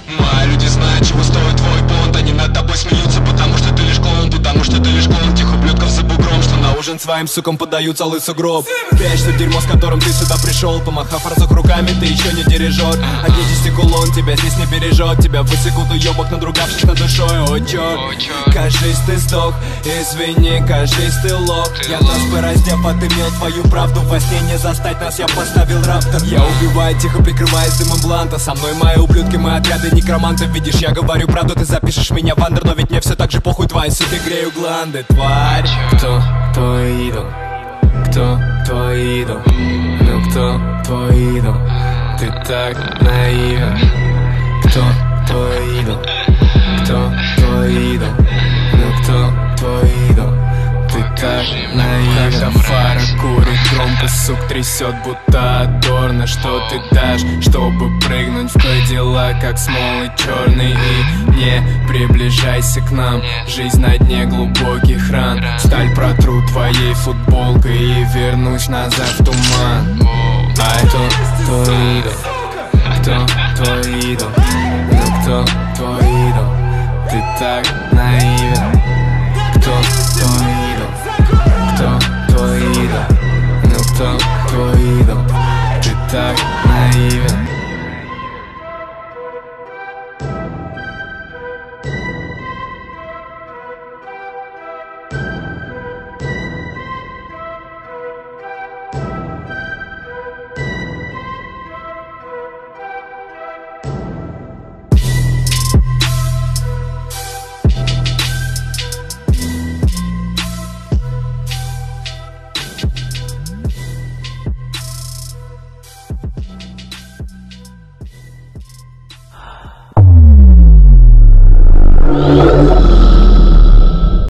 Мои люди знают, чего стоит твой понт. Они над тобой смеются, потому что ты лишь клоун. Потому что ты лишь клоун тех ублюдков за бугром, что на ужин своим сукам подают целый сугроб. Вечно дерьмо, с которым ты сюда пришел. Помахав разок руками, ты еще не дирижер. А десяти кулон тебя здесь не бережет. Тебя высекут уебок, надругавшись над душой. О, черт, кажись, ты сдох. Извини, кажись, ты лох. Я нас бы раздев, отымел твою правду. Во сне не застать нас, я поставил раптор. Я убиваю, тихо прикрываясь дымом бланта. Со мной мои ублюдки, мои отряды некромантов. Видишь, я говорю правду, ты запишешь меня в андер. Но ведь мне все так же похуй, твои суки грею гланды. Тварь, кто твой идол? Кто твой идол? Ну кто твой идол? Ты так наивен. Кто твой идол? Кто твой идол? Ну кто твой идол? Ты так наивен. Когда фара курит громко, сук трясет, будто адорно. Что ты дашь, чтобы прыгнуть в Кадиллак, как смолы черный? И не приближайся к нам, жизнь на дне глубоких ран. Сталь протру твоей футболкой и вернусь назад в туман. А кто твой идол? Кто твой идол? Ну кто твой идол? Ты так наивен.